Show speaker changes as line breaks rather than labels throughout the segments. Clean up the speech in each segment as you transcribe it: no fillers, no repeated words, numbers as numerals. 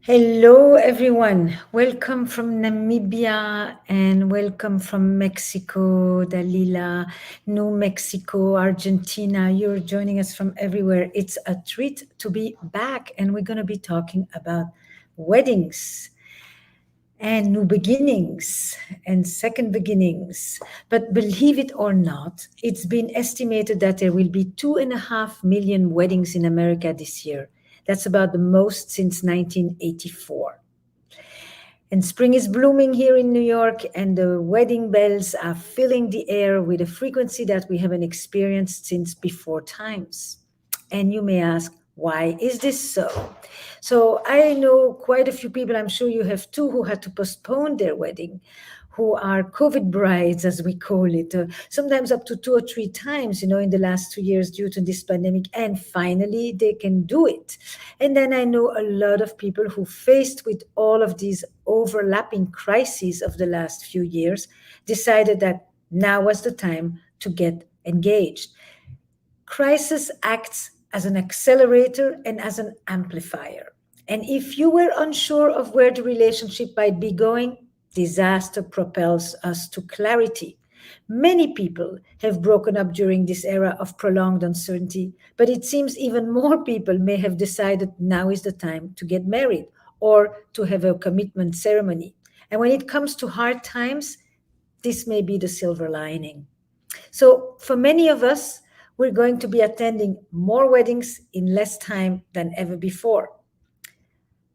Hello, everyone. Welcome from Namibia and welcome from Mexico, Dalila, New Mexico, Argentina. You're joining us from everywhere. It's a treat to be back, and we're going to be talking about weddings and new beginnings and second beginnings. But believe it or not, it's been estimated that there will be 2.5 million weddings in America this year. That's about the most since 1984. And spring is blooming here in New York, and the wedding bells are filling the air with a frequency that we haven't experienced since before times. And you may ask, why is this so? So I know quite a few people, I'm sure you have too, who had to postpone their wedding, who are COVID brides, as we call it, sometimes up to 2 or 3 times, in the last 2 years due to this pandemic. And finally, they can do it. And then I know a lot of people who, faced with all of these overlapping crises of the last few years, decided that now was the time to get engaged. Crisis acts as an accelerator and as an amplifier. And if you were unsure of where the relationship might be going, disaster propels us to clarity. Many people have broken up during this era of prolonged uncertainty, but it seems even more people may have decided now is the time to get married or to have a commitment ceremony. And when it comes to hard times, this may be the silver lining. So, for many of us, we're going to be attending more weddings in less time than ever before.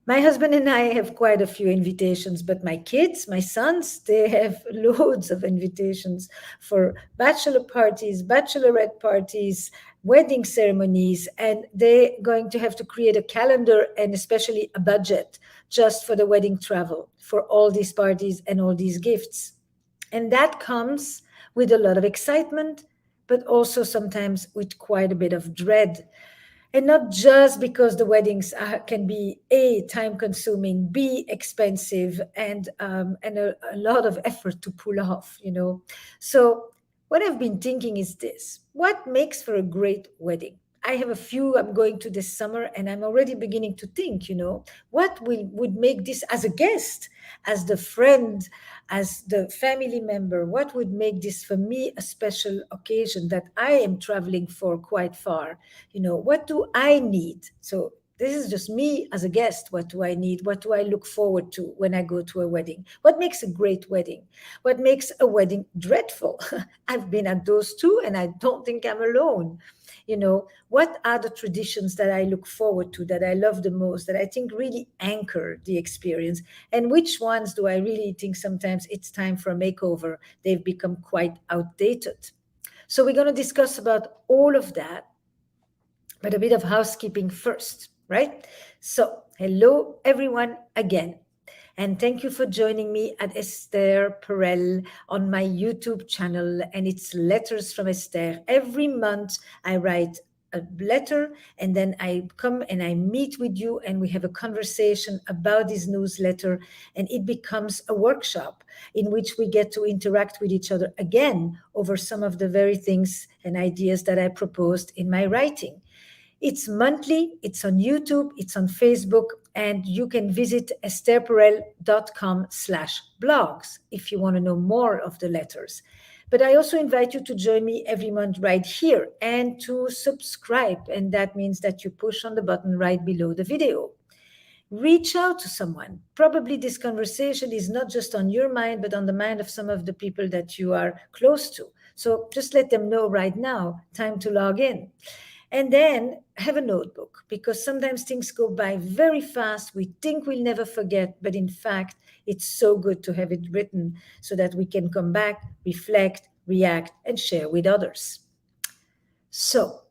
My husband and I have quite a few invitations, but my kids, my sons, they have loads of invitations for bachelor parties, bachelorette parties, wedding ceremonies, and they're going to have to create a calendar and especially a budget just for the wedding travel, for all these parties and all these gifts. And that comes with a lot of excitement, but also sometimes with quite a bit of dread. And not just because the weddings can be A, time consuming, B, expensive, and a lot of effort to pull off. So, what I've been thinking is this: what makes for a great wedding? I have a few I'm going to this summer, and I'm already beginning to think, what would make this, as a guest, as the friend, as the family member, what would make this for me a special occasion that I am traveling for quite far? What do I need? So this is just me as a guest. What do I need? What do I look forward to when I go to a wedding? What makes a great wedding? What makes a wedding dreadful? I've been at those too, and I don't think I'm alone. What are the traditions that I look forward to, that I love the most, that I think really anchor the experience? And which ones do I really think sometimes it's time for a makeover? They've become quite outdated. So we're going to discuss about all of that, but a bit of housekeeping first, right? So, hello everyone again. And thank you for joining me at Esther Perel on my YouTube channel. And it's Letters from Esther. Every month I write a letter, and then I come and I meet with you, and we have a conversation about this newsletter, and it becomes a workshop in which we get to interact with each other again over some of the very things and ideas that I proposed in my writing. It's monthly, it's on YouTube, it's on Facebook, and you can visit estherperel.com/blogs if you want to know more of the letters. But I also invite you to join me every month right here and to subscribe. And that means that you push on the button right below the video. Reach out to someone. Probably this conversation is not just on your mind, but on the mind of some of the people that you are close to. So just let them know right now, time to log in. And then have a notebook, because sometimes things go by very fast. We think we'll never forget, but in fact, it's so good to have it written so that we can come back, reflect, react, and share with others. So,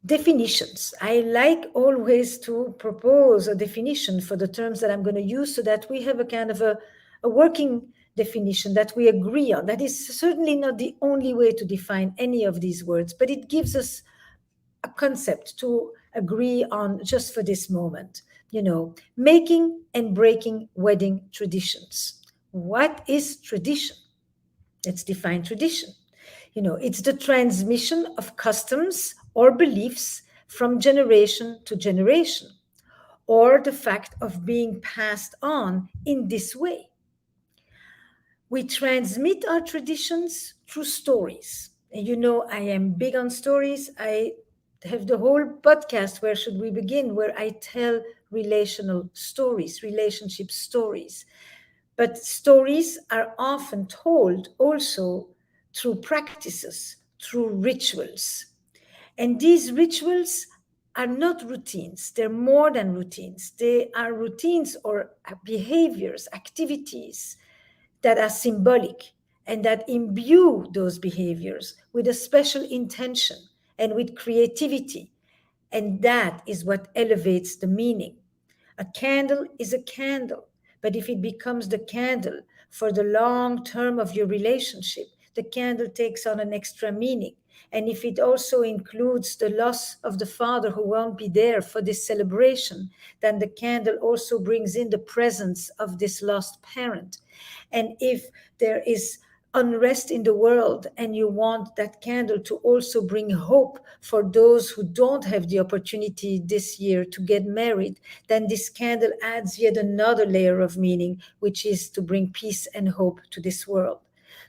definitions. I like always to propose a definition for the terms that I'm going to use so that we have a kind of a working definition that we agree on. That is certainly not the only way to define any of these words, but it gives us a concept to agree on just for this moment. Making and breaking wedding traditions. What is tradition? Let's define tradition. It's the transmission of customs or beliefs from generation to generation, or the fact of being passed on in this way. We transmit our traditions through stories. And you know, I am big on stories. I have the whole podcast, Where Should We Begin, where I tell relational stories, relationship stories. But stories are often told also through practices, through rituals. And these rituals are not routines, they're more than routines. They are routines or behaviors, activities that are symbolic and that imbue those behaviors with a special intention and with creativity. And that is what elevates the meaning. A candle is a candle, but if it becomes the candle for the long term of your relationship, the candle takes on an extra meaning. And if it also includes the loss of the father who won't be there for this celebration, then the candle also brings in the presence of this lost parent. And if there is unrest in the world and you want that candle to also bring hope for those who don't have the opportunity this year to get married, then this candle adds yet another layer of meaning, which is to bring peace and hope to this world.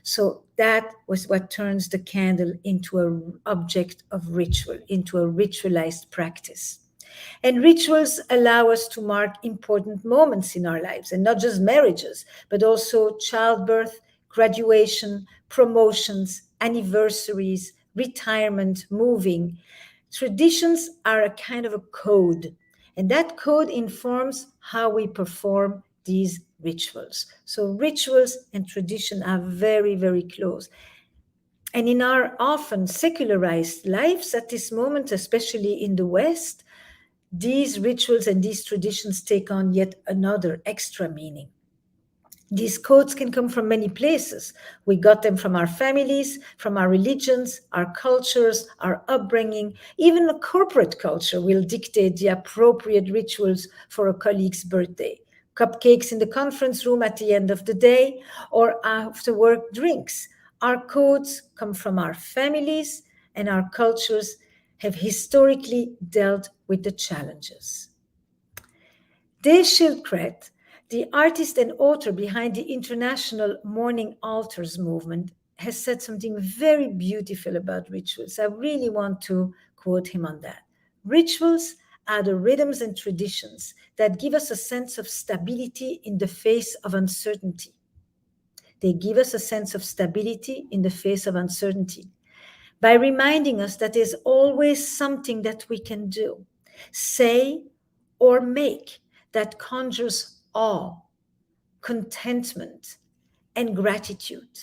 So that was what turns the candle into an object of ritual, into a ritualized practice. And rituals allow us to mark important moments in our lives, and not just marriages, but also childbirth, graduation, promotions, anniversaries, retirement, moving. Traditions are a kind of a code, and that code informs how we perform these rituals. So, rituals and tradition are very, very close. And in our often secularized lives at this moment, especially in the West, these rituals and these traditions take on yet another extra meaning. These codes can come from many places. We got them from our families, from our religions, our cultures, our upbringing. Even a corporate culture will dictate the appropriate rituals for a colleague's birthday. Cupcakes in the conference room at the end of the day, or after work drinks. Our codes come from our families, and our cultures have historically dealt with the challenges. Dale Schildkraut, the artist and author behind the international Morning Altars movement, has said something very beautiful about rituals. I really want to quote him on that. Rituals are the rhythms and traditions that give us a sense of stability in the face of uncertainty. They give us a sense of stability in the face of uncertainty by reminding us that there's always something that we can do, say, or make that conjures awe, contentment, and gratitude.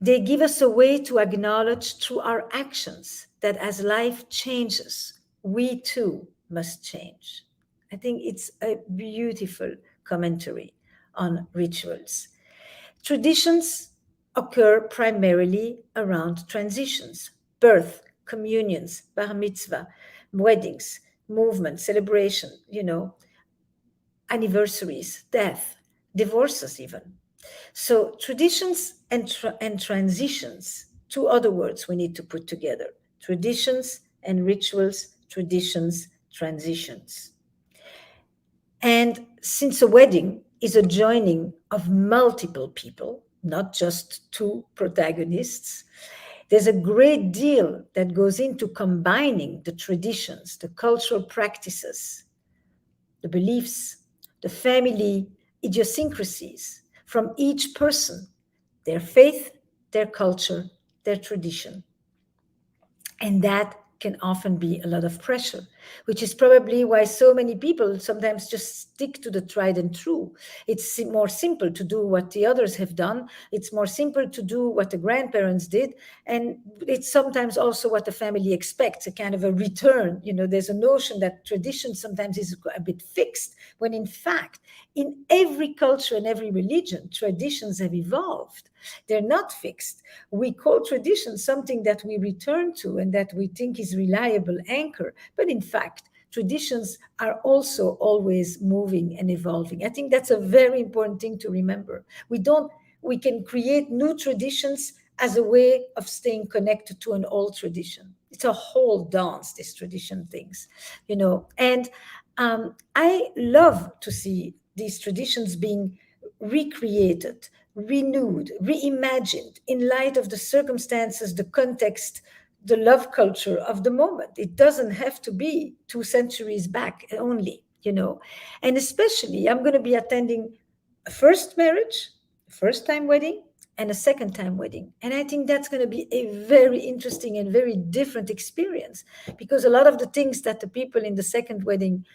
They give us a way to acknowledge through our actions that as life changes, we too must change. I think it's a beautiful commentary on rituals. Traditions occur primarily around transitions, birth, communions, bar mitzvah, weddings, movement, celebration, anniversaries, death, divorces, even. So, traditions and transitions, two other words we need to put together: traditions and rituals, traditions, transitions. And since a wedding is a joining of multiple people, not just two protagonists, there's a great deal that goes into combining the traditions, the cultural practices, the beliefs, the family idiosyncrasies from each person, their faith, their culture, their tradition. And that can often be a lot of pressure, which is probably why so many people sometimes just stick to the tried and true. It's more simple to do what the others have done. It's more simple to do what the grandparents did. And it's sometimes also what the family expects, a kind of a return. There's a notion that tradition sometimes is a bit fixed, when in fact, in every culture and every religion, traditions have evolved. They're not fixed. We call tradition something that we return to and that we think is reliable anchor. But in fact, traditions are also always moving and evolving. I think that's a very important thing to remember. We can create new traditions as a way of staying connected to an old tradition. It's a whole dance, these tradition things, and I love to see these traditions being recreated, renewed, reimagined in light of the circumstances, the context, the love culture of the moment. It doesn't have to be 2 centuries back only, And especially, I'm going to be attending a first marriage, first time wedding, and a second time wedding. And I think that's going to be a very interesting and very different experience, because a lot of the things that the people in the second wedding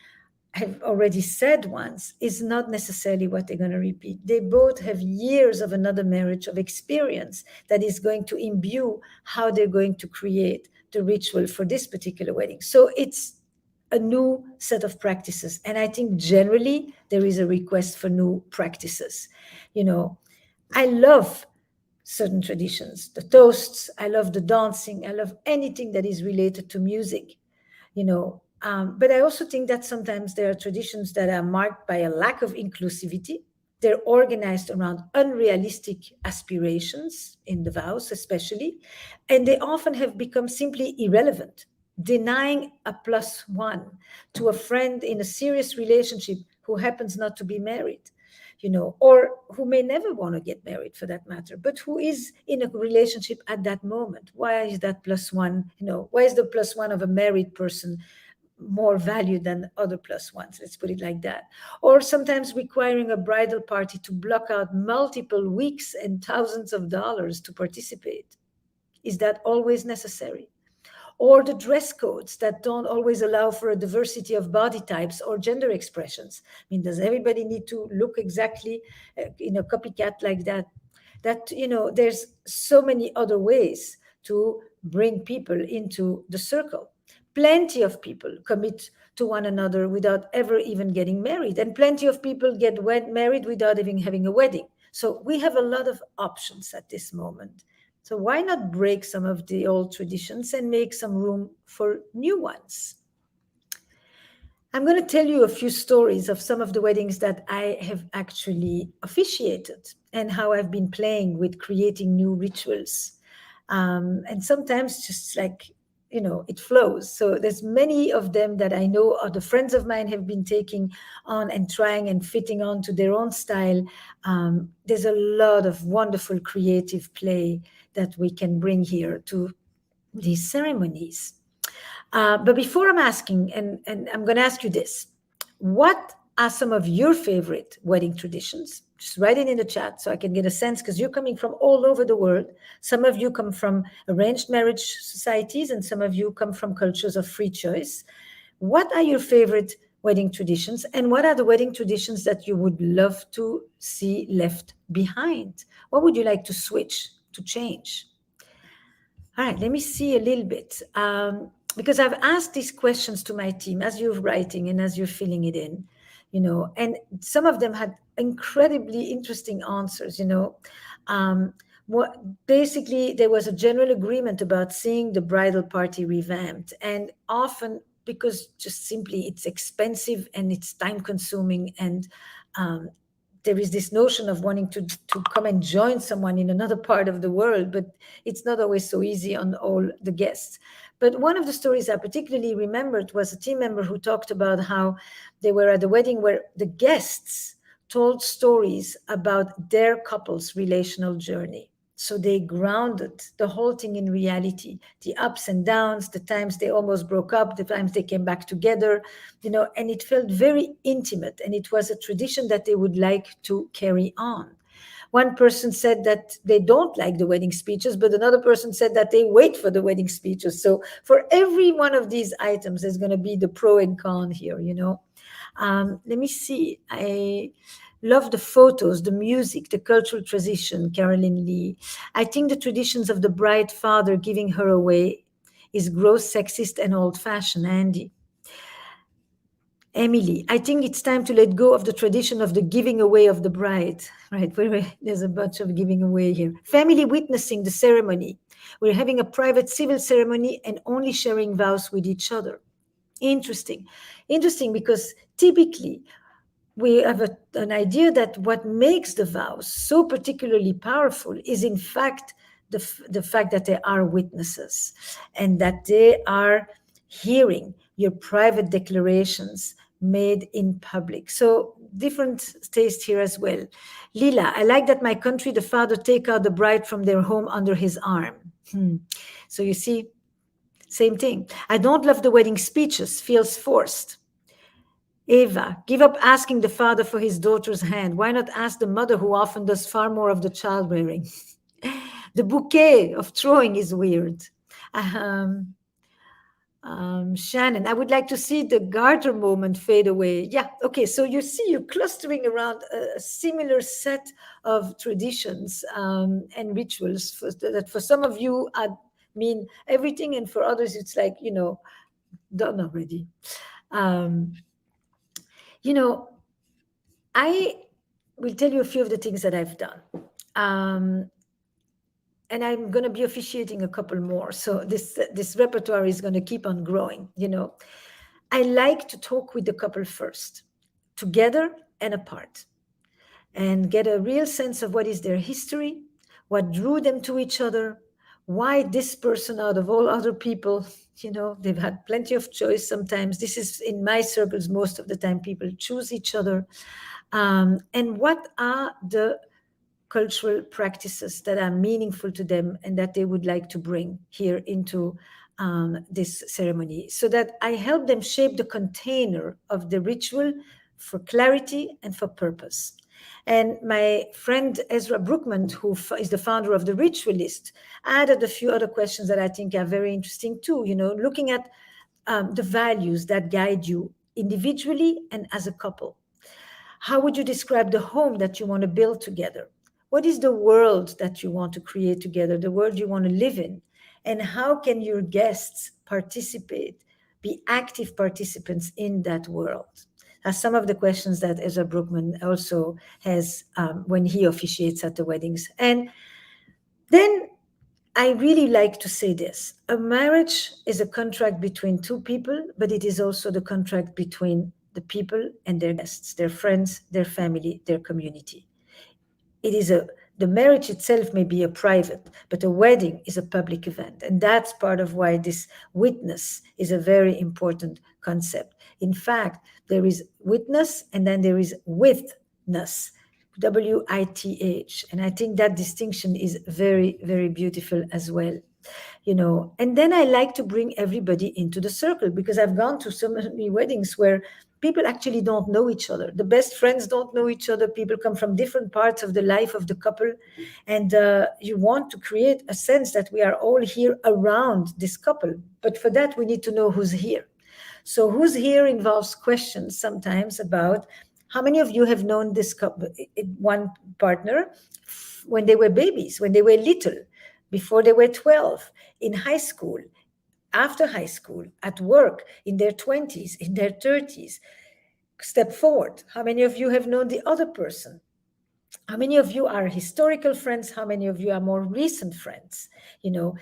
have already said once is not necessarily what they're going to repeat. They both have years of another marriage of experience that is going to imbue how they're going to create the ritual for this particular wedding. So it's a new set of practices. And I think generally there is a request for new practices. I love certain traditions, the toasts, I love the dancing, I love anything that is related to music. But I also think that sometimes there are traditions that are marked by a lack of inclusivity. They're organized around unrealistic aspirations in the vows, especially, and they often have become simply irrelevant, denying a plus one to a friend in a serious relationship who happens not to be married. Or who may never want to get married for that matter, but who is in a relationship at that moment. Why is that plus one? Why is the plus one of a married person more valued than other plus ones? Let's put it like that. Or sometimes requiring a bridal party to block out multiple weeks and thousands of dollars to participate. Is that always necessary? Or the dress codes that don't always allow for a diversity of body types or gender expressions. I mean, does everybody need to look exactly in a copycat like that? There's so many other ways to bring people into the circle. Plenty of people commit to one another without ever even getting married, and plenty of people get married without even having a wedding. So we have a lot of options at this moment. So why not break some of the old traditions and make some room for new ones? I'm going to tell you a few stories of some of the weddings that I have actually officiated and how I've been playing with creating new rituals. And sometimes just like, it flows. So there's many of them that I know other friends of mine have been taking on and trying and fitting on to their own style. There's a lot of wonderful creative play that we can bring here to these ceremonies. But before I'm asking, and I'm going to ask you this, what are some of your favorite wedding traditions? Just write it in the chat so I can get a sense, because you're coming from all over the world. Some of you come from arranged marriage societies, and some of you come from cultures of free choice. What are your favorite wedding traditions, and what are the wedding traditions that you would love to see left behind? What would you like to switch, to change? All right, let me see a little bit. Because I've asked these questions to my team as you're writing and as you're filling it in, and some of them had incredibly interesting answers, basically there was a general agreement about seeing the bridal party revamped, and often because just simply it's expensive and it's time consuming, and there is this notion of wanting to come and join someone in another part of the world, but it's not always so easy on all the guests. But one of the stories I particularly remembered was a team member who talked about how they were at a wedding where the guests told stories about their couple's relational journey. So they grounded the whole thing in reality, the ups and downs, the times they almost broke up, the times they came back together, and it felt very intimate. And it was a tradition that they would like to carry on. One person said that they don't like the wedding speeches, but another person said that they wait for the wedding speeches. So for every one of these items, there's going to be the pro and con here, Let me see. I love the photos, the music, the cultural tradition, Carolyn Lee. I think the traditions of the bride father giving her away is gross, sexist, and old-fashioned, Andy. Emily, I think it's time to let go of the tradition of the giving away of the bride, right? There's a bunch of giving away here. Family witnessing the ceremony. We're having a private civil ceremony and only sharing vows with each other. Interesting because typically we have an idea that what makes the vows so particularly powerful is in fact the fact that they are witnesses and that they are hearing your private declarations made in public. So different taste here as well. Lila, I like that my country, the father take out the bride from their home under his arm. So you see, same thing. I don't love the wedding speeches, feels forced. Eva, give up asking the father for his daughter's hand. Why not ask the mother who often does far more of the childbearing? The bouquet of throwing is weird. Um, Shannon, I would like to see the garter moment fade away. Yeah, okay, so you see you're clustering around a similar set of traditions and rituals that for some of you mean everything, and for others it's like, done already. Um, you know, I will tell you a few of the things that I've done. And I'm going to be officiating a couple more. So this repertoire is going to keep on growing. I like to talk with the couple first, together and apart, and get a real sense of what is their history, what drew them to each other, why this person out of all other people. They've had plenty of choice sometimes. This is in my circles, most of the time people choose each other. And what are the cultural practices that are meaningful to them and that they would like to bring here into this ceremony, so that I help them shape the container of the ritual for clarity and for purpose. And my friend Ezra Brookman, who is the founder of the Ritualist, added a few other questions that I think are very interesting too, looking at the values that guide you individually and as a couple. How would you describe the home that you want to build together? What is the world that you want to create together, the world you want to live in? And how can your guests participate, be active participants in that world? That's some of the questions that Ezra Brookman also has when he officiates at the weddings. And then I really like to say this. A marriage is a contract between two people, but it is also the contract between the people and their guests, their friends, their family, their community. The marriage itself may be a private, but a wedding is a public event. And that's part of why this witness is a very important concept. In fact, there is witness and then there is withness, WITH. And I think that distinction is very, very beautiful as well. And then I like to bring everybody into the circle, because I've gone to so many weddings where people actually don't know each other. The best friends don't know each other. People come from different parts of the life of the couple. And you want to create a sense that we are all here around this couple. But for that, we need to know who's here. So who's here involves questions sometimes about how many of you have known this couple, one partner, when they were babies, when they were little, before they were 12, in high school, after high school, at work, in their 20s, in their 30s. Step forward. How many of you have known the other person? How many of you are historical friends? How many of you are more recent friends?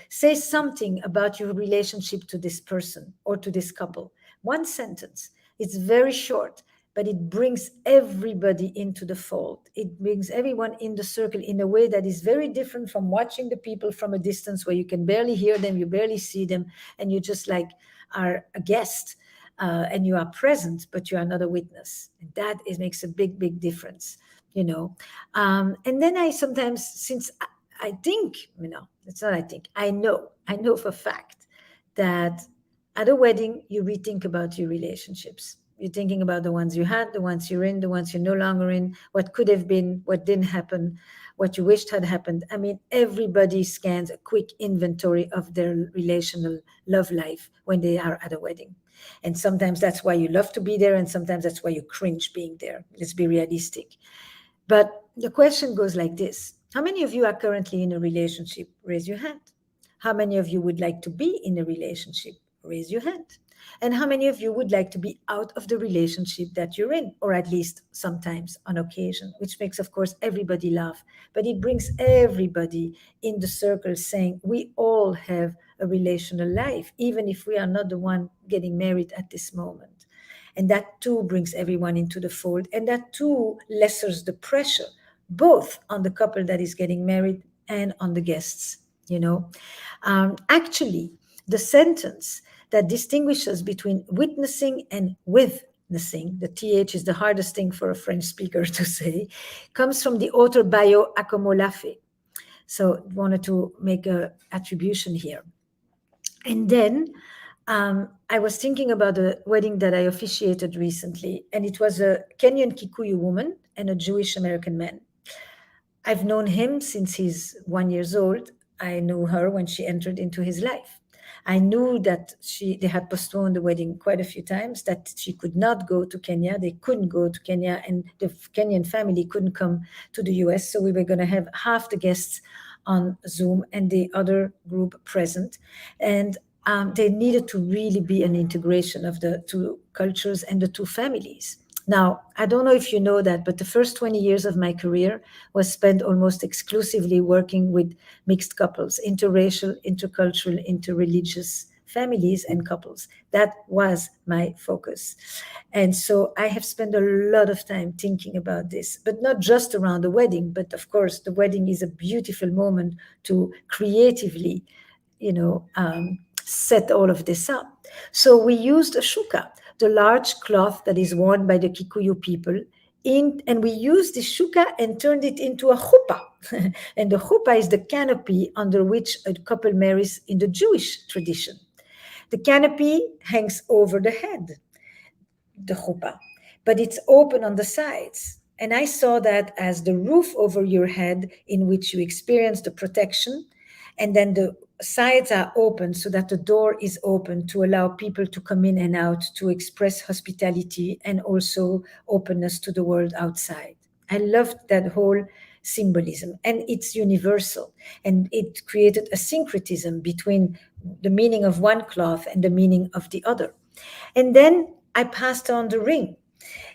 Say something about your relationship to this person or to this couple. One sentence. It's very short, but it brings everybody into the fold. It brings everyone in the circle in a way that is very different from watching the people from a distance, where you can barely hear them, you barely see them, and you just are a guest. And you are present, but you are not a witness. And that makes a big, big difference, And then I sometimes, since I think, it's not I think, I know for a fact that at a wedding, you rethink about your relationships. You're thinking about the ones you had, the ones you're in, the ones you're no longer in, what could have been, what didn't happen, what you wished had happened. I mean, everybody scans a quick inventory of their relational love life when they are at a wedding. And sometimes that's why you love to be there, and sometimes that's why you cringe being there. Let's be realistic. But the question goes like this. How many of you are currently in a relationship? Raise your hand. How many of you would like to be in a relationship? Raise your hand. And how many of you would like to be out of the relationship that you're in, or at least sometimes on occasion, which makes, of course, everybody laugh. But it brings everybody in the circle saying we all have a relational life, even if we are not the one getting married at this moment. And that too brings everyone into the fold. And that too lessens the pressure, both on the couple that is getting married and on the guests, Actually, the sentence that distinguishes between witnessing and withnessing the TH is the hardest thing for a French speaker to say, comes from the author Bayo Akomolafe. So wanted to make a attribution here. And then I was thinking about a wedding that I officiated recently, and it was a Kenyan Kikuyu woman and a Jewish American man. I've known him since he's 1 year old. I knew her when she entered into his life. I knew that they had postponed the wedding quite a few times, that she could not go to Kenya. They couldn't go to Kenya, and the Kenyan family couldn't come to the US. So we were going to have half the guests on Zoom and the other group present. And there needed to really be an integration of the two cultures and the two families. Now, I don't know if you know that, but the first 20 years of my career was spent almost exclusively working with mixed couples, interracial, intercultural, interreligious families and couples. That was my focus. And so I have spent a lot of time thinking about this, but not just around the wedding, but of course, the wedding is a beautiful moment to creatively, set all of this up. So we used a shuka, the large cloth that is worn by the Kikuyu people, and we used the shuka and turned it into a chuppah. And the chuppah is the canopy under which a couple marries in the Jewish tradition. The canopy hangs over the head, the chuppah, but it's open on the sides. And I saw that as the roof over your head in which you experience the protection, and then the sides are open so that the door is open to allow people to come in and out, to express hospitality and also openness to the world outside. I loved that whole symbolism, and it's universal, and it created a syncretism between the meaning of one cloth and the meaning of the other. And then I passed on the ring,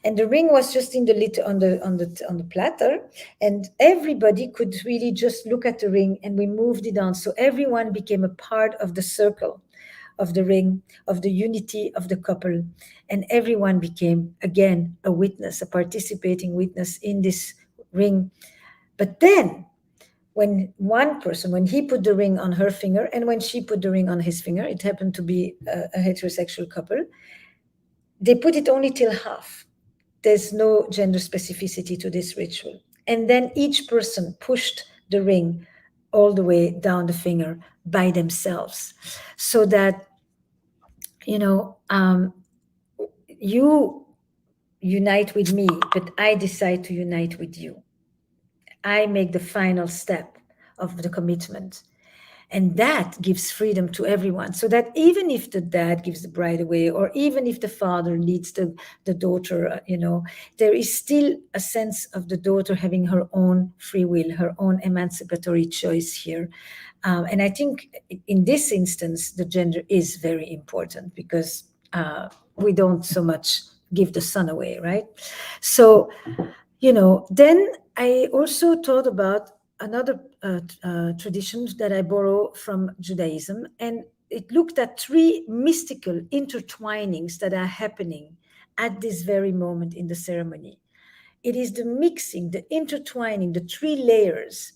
and the ring was just in the on the platter, and everybody could really just look at the ring, and we moved it on, so everyone became a part of the circle of the ring, of the unity of the couple, and everyone became again a witness, a participating witness in this ring. But then when he put the ring on her finger and when she put the ring on his finger, it happened to be a heterosexual couple, they put it only till half. There's no gender specificity to this ritual. And then each person pushed the ring all the way down the finger by themselves, so that, you unite with me, but I decide to unite with you. I make the final step of the commitment. And that gives freedom to everyone, so that even if the dad gives the bride away, or even if the father leads the daughter, there is still a sense of the daughter having her own free will, her own emancipatory choice here. And I think in this instance, the gender is very important, because we don't so much give the son away, right? So, then I also thought about another tradition that I borrow from Judaism, and it looked at three mystical intertwinings that are happening at this very moment in the ceremony. It is the mixing, the intertwining, the three layers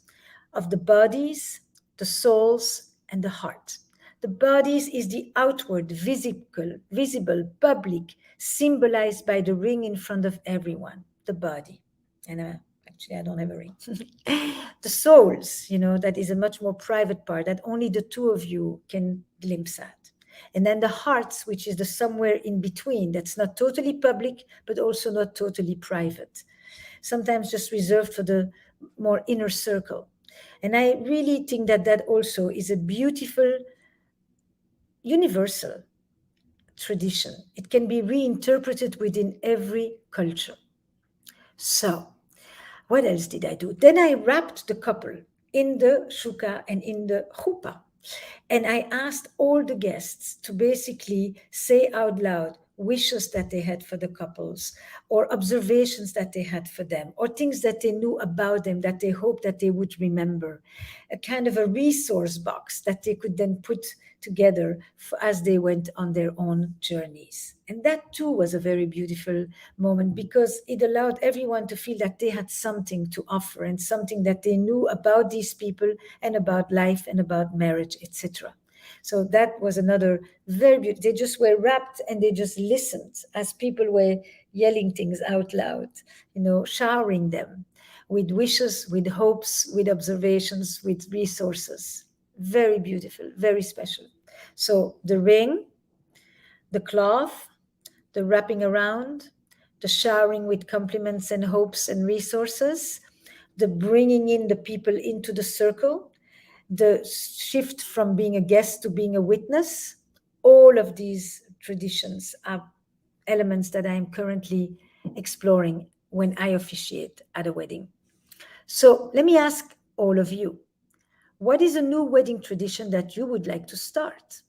of the bodies, the souls, and the heart. The bodies is the outward, visible, public, symbolized by the ring in front of everyone, the body. And actually, I don't have a ring. The souls, that is a much more private part that only the two of you can glimpse at. And then the hearts, which is the somewhere in between, that's not totally public, but also not totally private. Sometimes just reserved for the more inner circle. And I really think that that also is a beautiful, universal tradition. It can be reinterpreted within every culture. So, what else did I do? Then I wrapped the couple in the shuka and in the chuppah. And I asked all the guests to basically say out loud wishes that they had for the couples, or observations that they had for them, or things that they knew about them that they hoped that they would remember. A kind of a resource box that they could then put together as they went on their own journeys. And that too was a very beautiful moment, because it allowed everyone to feel that they had something to offer, and something that they knew about these people and about life and about marriage, etc. So that was another very beautiful. They just were wrapped and they just listened as people were yelling things out loud, showering them with wishes, with hopes, with observations, with resources. Very beautiful, very special. So the ring, the cloth, the wrapping around, the showering with compliments and hopes and resources, the bringing in the people into the circle, the shift from being a guest to being a witness. All of these traditions are elements that I am currently exploring when I officiate at a wedding. So let me ask all of you, what is a new wedding tradition that you would like to start?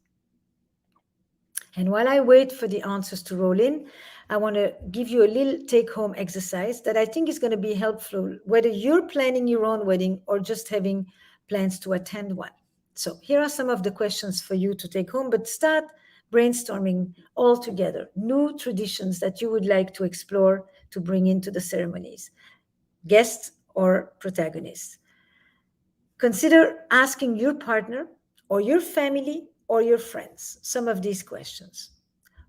And while I wait for the answers to roll in, I want to give you a little take-home exercise that I think is going to be helpful, whether you're planning your own wedding or just having plans to attend one. So here are some of the questions for you to take home, but start brainstorming all together, new traditions that you would like to explore to bring into the ceremonies, guests or protagonists. Consider asking your partner or your family or your friends some of these questions.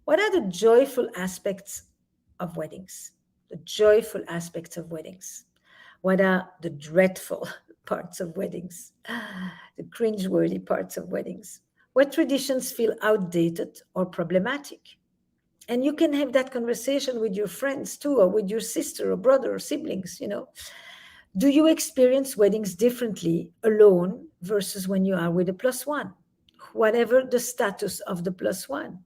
What are the joyful aspects of weddings? The joyful aspects of weddings. What are the dreadful parts of weddings? The cringeworthy parts of weddings. What traditions feel outdated or problematic? And you can have that conversation with your friends too, or with your sister or brother or siblings. Do you experience weddings differently alone versus when you are with a plus one? Whatever the status of the plus one.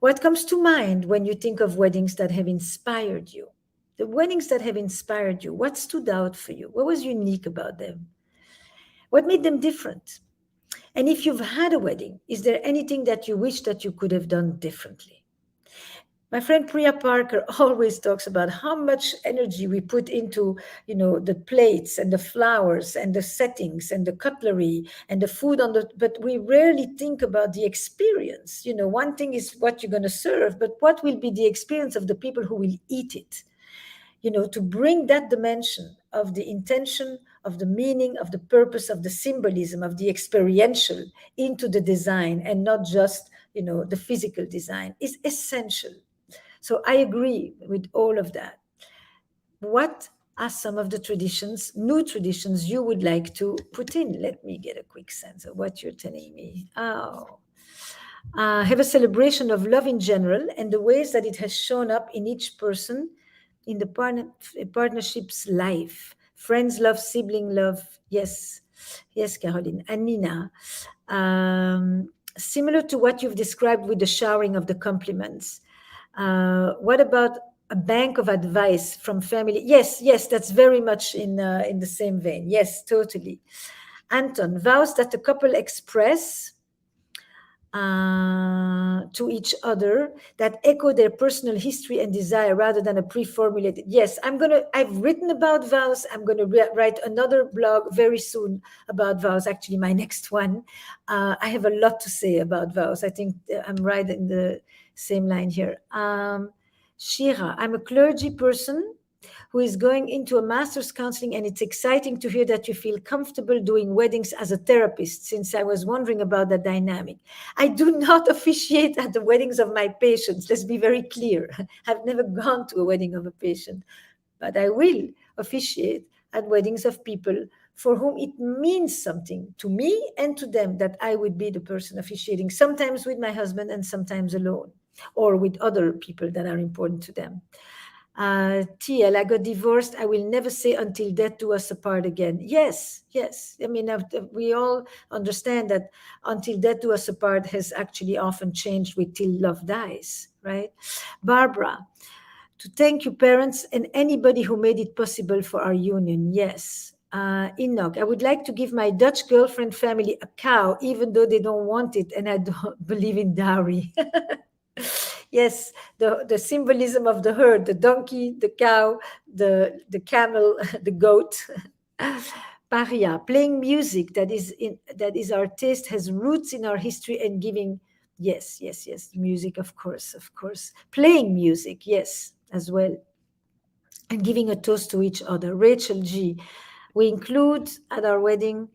What comes to mind when you think of weddings that have inspired you? The weddings that have inspired you, what stood out for you? What was unique about them? What made them different? And if you've had a wedding, is there anything that you wish that you could have done differently? My friend Priya Parker always talks about how much energy we put into, the plates and the flowers and the settings and the cutlery and the food but we rarely think about the experience. One thing is what you're going to serve, but what will be the experience of the people who will eat it? To bring that dimension of the intention, of the meaning, of the purpose, of the symbolism, of the experiential into the design and not just, the physical design is essential. So I agree with all of that. What are some of the traditions, new traditions you would like to put in? Let me get a quick sense of what you're telling me. Have a celebration of love in general and the ways that it has shown up in each person in the partnership's life. Friends love, sibling love. Yes, Caroline. And Nina, similar to what you've described with the showering of the compliments. What about a bank of advice from family? Yes, that's very much in the same vein. Yes, totally. Anton, vows that the couple express to each other that echo their personal history and desire rather than a pre-formulated. Yes, I've written about vows. I'm going to write another blog very soon about vows, actually my next one. I have a lot to say about vows. I think I'm right in the same line here. Shira, I'm a clergy person who is going into a master's counseling, and it's exciting to hear that you feel comfortable doing weddings as a therapist, since I was wondering about that dynamic. I do not officiate at the weddings of my patients. Let's be very clear. I've never gone to a wedding of a patient, but I will officiate at weddings of people for whom it means something to me and to them that I would be the person officiating, sometimes with my husband and sometimes alone, or with other people that are important to them. TL, I got divorced. I will never say until death do us apart again. Yes. I mean, we all understand that until death do us apart has actually often changed with till love dies, right? Barbara, to thank you, parents, and anybody who made it possible for our union. Yes. Enoch, I would like to give my Dutch girlfriend family a cow, even though they don't want it, and I don't believe in dowry. Yes, the symbolism of the herd, the donkey, the cow, the camel, the goat. Paria, playing music that is our taste, has roots in our history and giving. Yes, music, of course. Playing music, yes, as well. And giving a toast to each other. Rachel G, we include at our wedding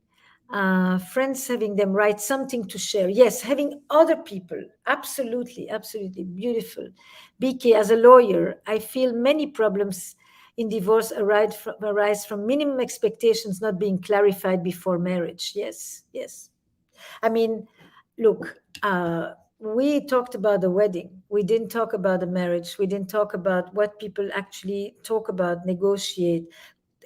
Friends having them write something to share. Yes, having other people. Absolutely, absolutely beautiful. BK, as a lawyer, I feel many problems in divorce arise from minimum expectations not being clarified before marriage. Yes, yes. I mean, look, we talked about the wedding. We didn't talk about the marriage. We didn't talk about what people actually talk about, negotiate,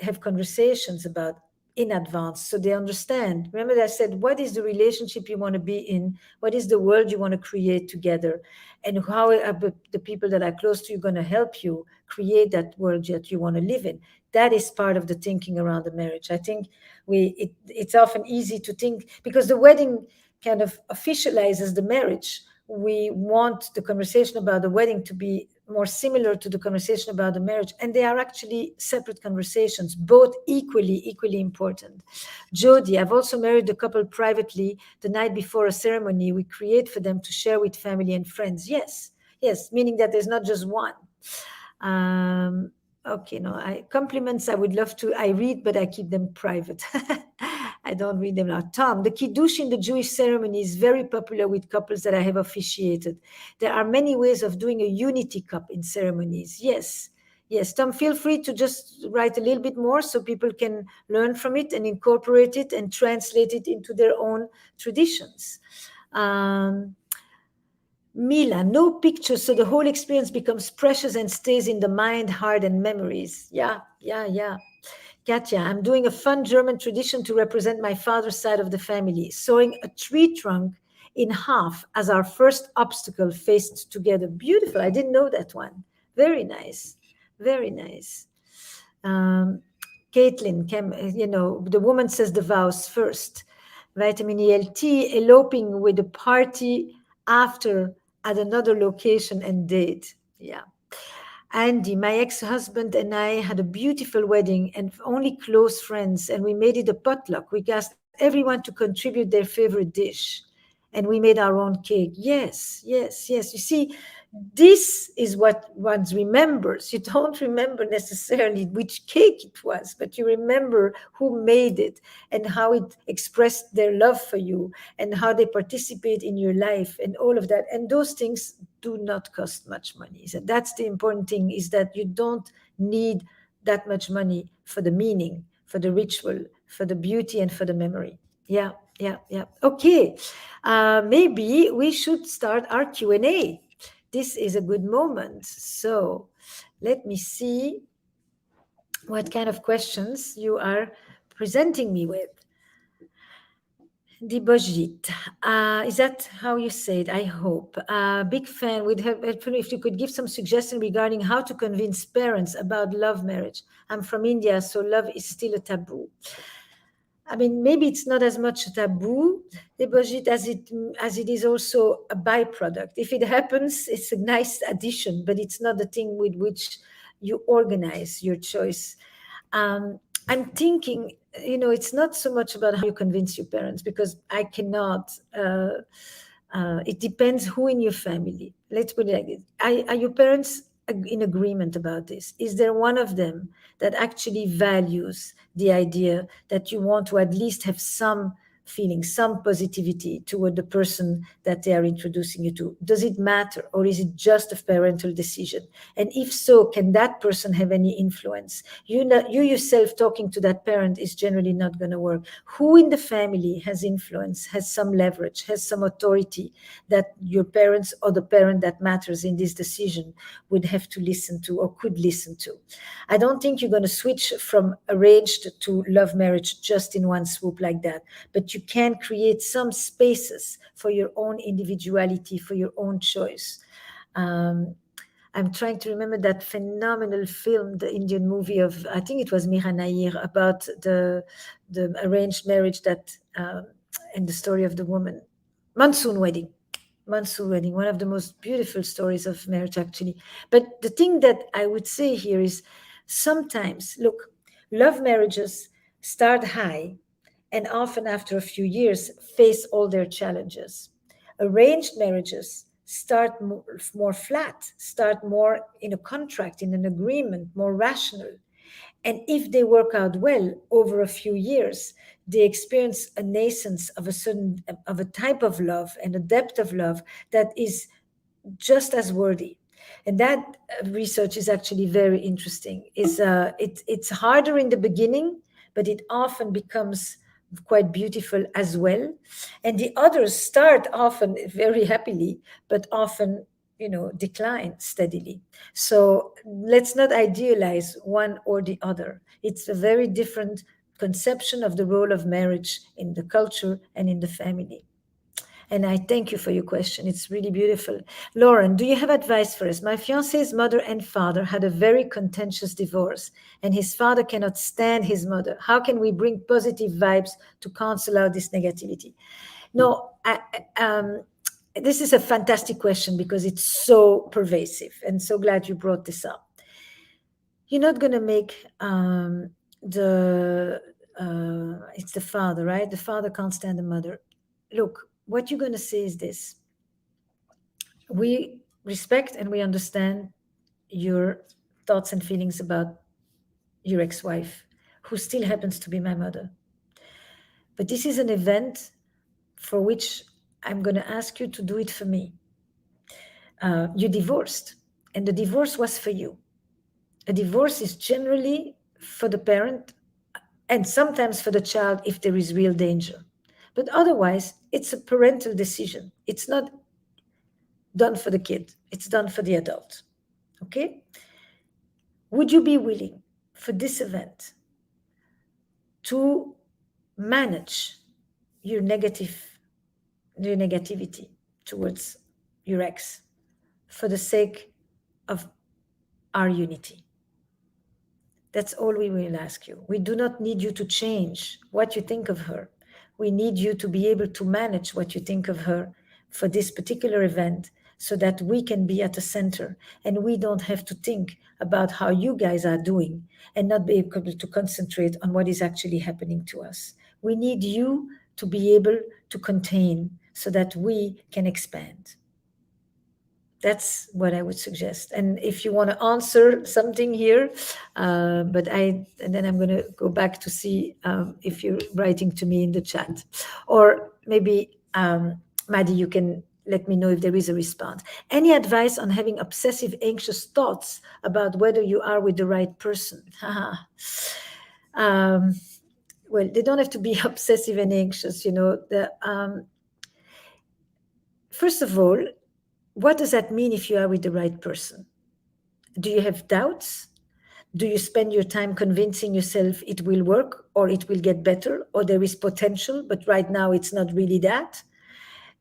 have conversations about in advance so they understand. Remember that I said, what is the relationship you want to be in? What is the world you want to create together? And how are the people that are close to you going to help you create that world that you want to live in? That is part of the thinking around the marriage. I think it's often easy to think because the wedding kind of officializes the marriage. We want the conversation about the wedding to be more similar to the conversation about the marriage, and they are actually separate conversations, both equally important. Jody, I've also married a couple privately the night before a ceremony we create for them to share with family and friends. Yes, yes, meaning that there's not just one. um, okay, no, compliments I would love to, I read, but I keep them private. I don't read them now. Tom, the kiddush in the Jewish ceremony is very popular with couples that I have officiated. There are many ways of doing a unity cup in ceremonies. Yes, yes. Tom, feel free to just write a little bit more so people can learn from it and incorporate it and translate it into their own traditions. Mila, no pictures, so the whole experience becomes precious and stays in the mind, heart, and memories. Yeah, yeah, yeah. Katya, I'm doing a fun German tradition to represent my father's side of the family, sewing a tree trunk in half as our first obstacle faced together. Beautiful. I didn't know that one. Very nice. Very nice. Um, Caitlin, the woman says the vows first. Vitamin ELT, eloping with a party after at another location and date. Yeah. Andy, my ex-husband and I had a beautiful wedding and only close friends, and we made it a potluck. We asked everyone to contribute their favorite dish, and we made our own cake. Yes, yes, yes. You see, this is what one remembers. You don't remember necessarily which cake it was, but you remember who made it and how it expressed their love for you and how they participate in your life and all of that. And those things do not cost much money. So that's the important thing, is that you don't need that much money for the meaning, for the ritual, for the beauty, and for the memory. Yeah, yeah, yeah. Okay, maybe we should start our Q&A. This is a good moment. So let me see what kind of questions you are presenting me with. Dibojit, is that how you say it? I hope. Big fan. Would have if you could give some suggestion regarding how to convince parents about love marriage. I'm from India, so love is still a taboo. I mean, maybe it's not as much a taboo, Debojit, as it is also a byproduct. If it happens, it's a nice addition, but it's not the thing with which you organize your choice. I'm thinking, it's not so much about how you convince your parents, because I cannot. It depends who in your family. Let's put it like this: are your parents in agreement about this? Is there one of them that actually values the idea that you want to at least have some feeling, some positivity toward the person that they are introducing you to? Does it matter, or is it just a parental decision? And if so, can that person have any influence? You yourself talking to that parent is generally not going to work. Who in the family has influence, has some leverage, has some authority that your parents or the parent that matters in this decision would have to listen to or could listen to? I don't think you're going to switch from arranged to love marriage just in one swoop like that, but you can create some spaces for your own individuality, for your own choice. I'm trying to remember that phenomenal film, the Indian movie of, I think it was Mira Nair, about the arranged marriage and the story of the woman. Monsoon Wedding, one of the most beautiful stories of marriage, actually. But the thing that I would say here is, sometimes, look, love marriages start high and often after a few years face all their challenges. Arranged marriages start more flat, start more in a contract, in an agreement, more rational. And if they work out well over a few years, they experience a nascence of a type of love and a depth of love that is just as worthy. And that research is actually very interesting. It's harder in the beginning, but it often becomes quite beautiful as well. And the others start often very happily, but often, decline steadily. So let's not idealize one or the other. It's a very different conception of the role of marriage in the culture and in the family. And I thank you for your question. It's really beautiful. Lauren, do you have advice for us? My fiance's mother and father had a very contentious divorce, and his father cannot stand his mother. How can we bring positive vibes to cancel out this negativity? No, this is a fantastic question because it's so pervasive, and so glad you brought this up. You're not going to make it's the father, right? The father can't stand the mother. Look, what you're going to say is this: we respect and we understand your thoughts and feelings about your ex-wife, who still happens to be my mother. But this is an event for which I'm going to ask you to do it for me. You divorced, and the divorce was for you. A divorce is generally for the parent and sometimes for the child if there is real danger. But otherwise, it's a parental decision. It's not done for the kid, it's done for the adult. Okay? Would you be willing for this event to manage your negativity towards your ex for the sake of our unity? That's all we will ask you. We do not need you to change what you think of her. We need you to be able to manage what you think of her for this particular event so that we can be at the center and we don't have to think about how you guys are doing and not be able to concentrate on what is actually happening to us. We need you to be able to contain so that we can expand. That's what I would suggest. And if you want to answer something here, and then I'm going to go back to see if you're writing to me in the chat, or maybe Maddie, you can let me know if there is a response. Any advice on having obsessive, anxious thoughts about whether you are with the right person? Well, they don't have to be obsessive and anxious, First of all, what does that mean if you are with the right person? Do you have doubts? Do you spend your time convincing yourself it will work or it will get better or there is potential, but right now it's not really that?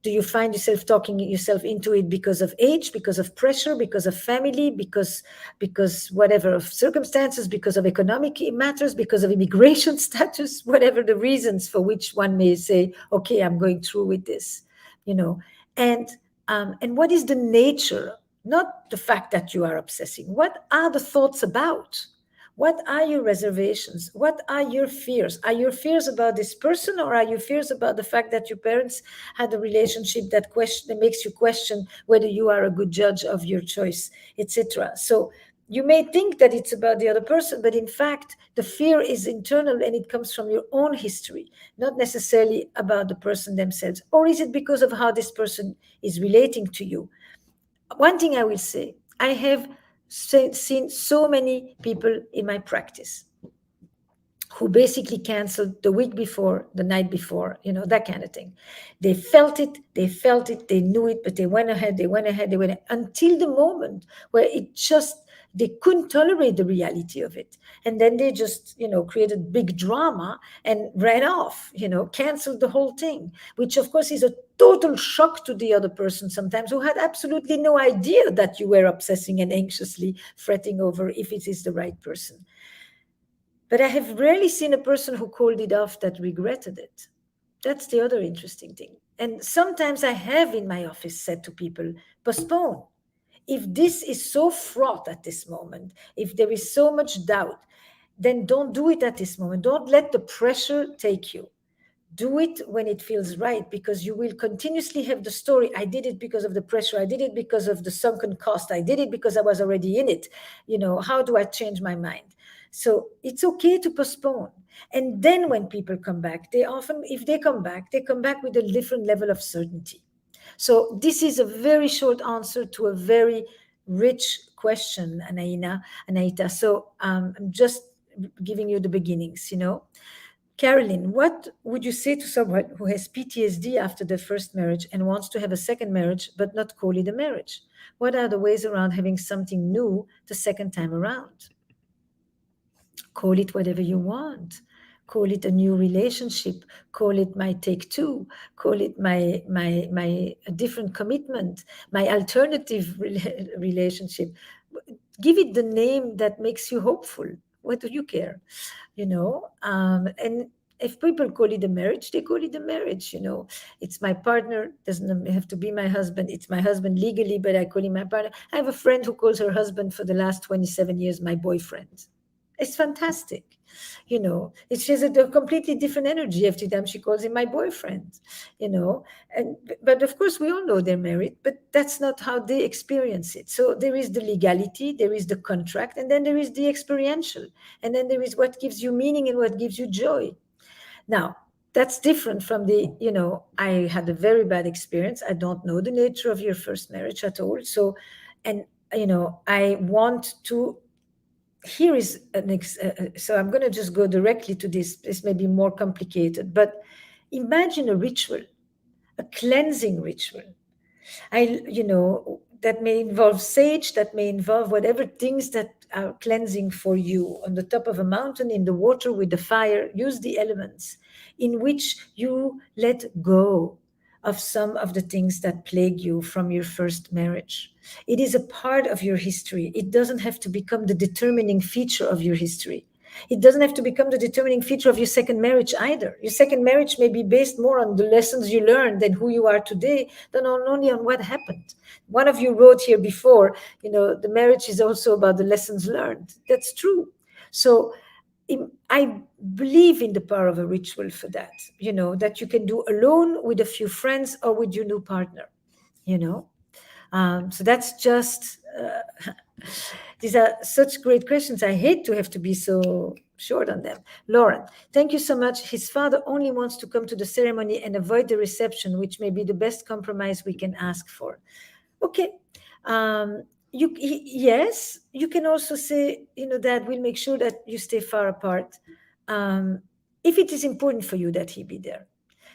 Do you find yourself talking yourself into it because of age, because of pressure, because of family, because whatever of circumstances, because of economic matters, because of immigration status, whatever the reasons for which one may say, okay, I'm going through with this, and what is the nature, not the fact that you are obsessing. What are the thoughts about? What are your reservations? What are your fears? Are your fears about this person, or are your fears about the fact that your parents had a relationship that makes you question whether you are a good judge of your choice, etc.? So you may think that it's about the other person, but in fact, the fear is internal and it comes from your own history, not necessarily about the person themselves. Or is it because of how this person is relating to you? One thing I will say, I have seen so many people in my practice who basically canceled the week before, the night before, that kind of thing. They felt it, they knew it, but they went ahead, until the moment where they couldn't tolerate the reality of it. And then they just, created big drama and ran off, canceled the whole thing, which of course is a total shock to the other person sometimes, who had absolutely no idea that you were obsessing and anxiously fretting over if it is the right person. But I have rarely seen a person who called it off that regretted it. That's the other interesting thing. And sometimes I have in my office said to people, postpone. If this is so fraught at this moment, if there is so much doubt, then don't do it at this moment. Don't let the pressure take you. Do it when it feels right, because you will continuously have the story. I did it because of the pressure. I did it because of the sunken cost. I did it because I was already in it. How do I change my mind? So it's okay to postpone. And then when people come back, they often, if they come back with a different level of certainty. So this is a very short answer to a very rich question, Anaita. So I'm just giving you the beginnings, Carolyn, what would you say to someone who has PTSD after their first marriage and wants to have a second marriage but not call it a marriage? What are the ways around having something new the second time around? Call it whatever you want. Call it a new relationship. Call it my take two. Call it my different commitment, my alternative relationship. Give it the name that makes you hopeful. What do you care? And if people call it a marriage, they call it a marriage. It's my partner, doesn't have to be my husband. It's my husband legally, but I call him my partner. I have a friend who calls her husband for the last 27 years my boyfriend. It's fantastic. She has a completely different energy every time she calls him my boyfriend. But of course we all know they're married, but that's not how they experience it. So there is the legality, there is the contract, and then there is the experiential, and then there is what gives you meaning and what gives you joy. Now, that's different from I had a very bad experience. I don't know the nature of your first marriage at all. So, and I want to, here is so I'm going to just go directly to this. This may be more complicated, but imagine a ritual, a cleansing ritual. That may involve sage, that may involve whatever things that are cleansing for you on the top of a mountain, in the water, with the fire. Use the elements in which you let go of some of the things that plague you from your first marriage. It is a part of your history. It doesn't have to become the determining feature of your history. It doesn't have to become the determining feature of your second marriage either. Your second marriage may be based more on the lessons you learned than who you are today, than only on what happened. One of you wrote here before, the marriage is also about the lessons learned. That's true. So I believe in the power of a ritual for that, that you can do alone, with a few friends, or with your new partner, So that's just, these are such great questions. I hate to have to be so short on them. Lauren, thank you so much. His father only wants to come to the ceremony and avoid the reception, which may be the best compromise we can ask for. Okay. Yes, you can also say, Dad, we'll make sure that you stay far apart. If it is important for you that he be there,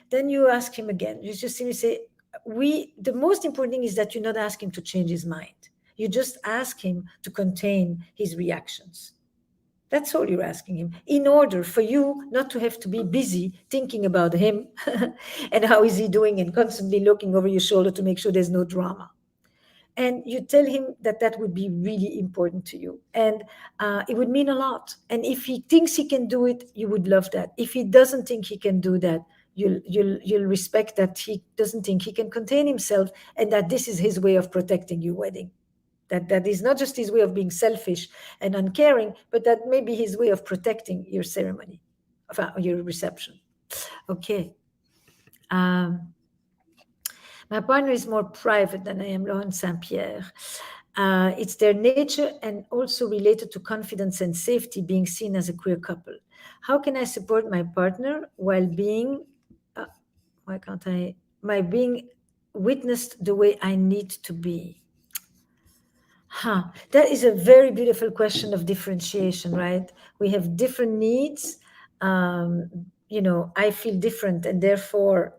then you ask him again. You just simply say, the most important thing is that you not ask him to change his mind. You just ask him to contain his reactions. That's all you're asking him, in order for you not to have to be busy thinking about him and how is he doing, and constantly looking over your shoulder to make sure there's no drama. And you tell him that would be really important to you, and it would mean a lot. And if he thinks he can do it, you would love that. If he doesn't think he can do that, you'll respect that he doesn't think he can contain himself, and that this is his way of protecting your wedding. That is not just his way of being selfish and uncaring, but that may be his way of protecting your ceremony, your reception. Okay. My partner is more private than I am, Laurent Saint-Pierre. It's their nature, and also related to confidence and safety, being seen as a queer couple. How can I support my partner while being, being witnessed the way I need to be? That is a very beautiful question of differentiation, right? We have different needs. I feel different, and therefore,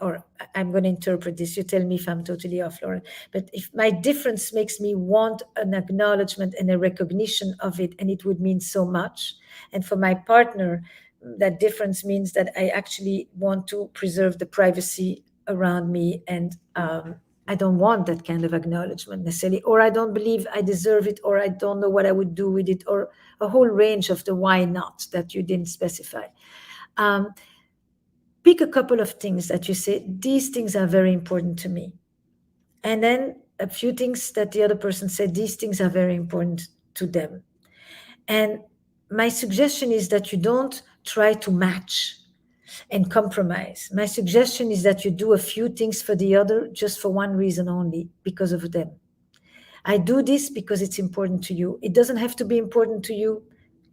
or I'm going to interpret this. You tell me if I'm totally off, Lauren. But if my difference makes me want an acknowledgement and a recognition of it, and it would mean so much. And for my partner, that difference means that I actually want to preserve the privacy around me, and I don't want that kind of acknowledgement necessarily, or I don't believe I deserve it, or I don't know what I would do with it, or a whole range of the why not that you didn't specify. Pick a couple of things that you say, these things are very important to me. And then a few things that the other person said, these things are very important to them. And my suggestion is that you don't try to match and compromise. My suggestion is that you do a few things for the other just for one reason only, because of them. I do this because it's important to you. It doesn't have to be important to you.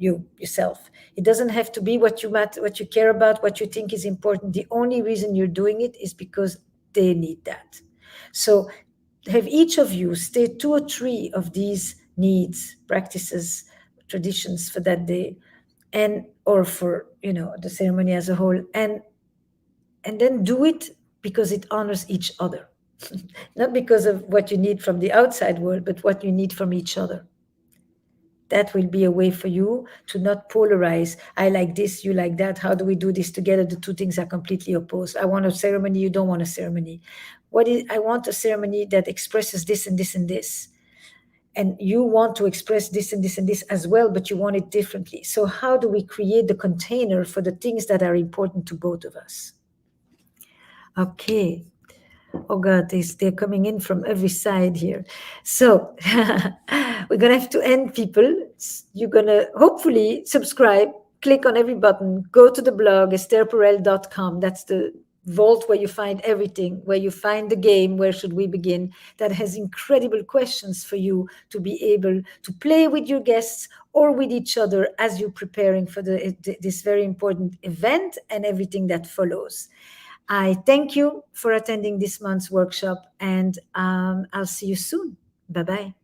yourself. It doesn't have to be what you care about, what you think is important. The only reason you're doing it is because they need that. So have each of you state 2 or 3 of these needs, practices, traditions for that day, and or for the ceremony as a whole, and then do it because it honors each other. Not because of what you need from the outside world, but what you need from each other. That will be a way for you to not polarize. I like this, you like that. How do we do this together? The two things are completely opposed. I want a ceremony, you don't want a ceremony. I want a ceremony that expresses this and this and this. And you want to express this and this and this as well, but you want it differently. So how do we create the container for the things that are important to both of us? Okay. Oh God, they're coming in from every side here. So we're going to have to end, people. You're going to hopefully subscribe, click on every button, go to the blog, estherperel.com. That's the vault where you find everything, where you find the game, Where Should We Begin, that has incredible questions for you to be able to play with your guests or with each other as you're preparing for this very important event and everything that follows. I thank you for attending this month's workshop, and I'll see you soon. Bye-bye.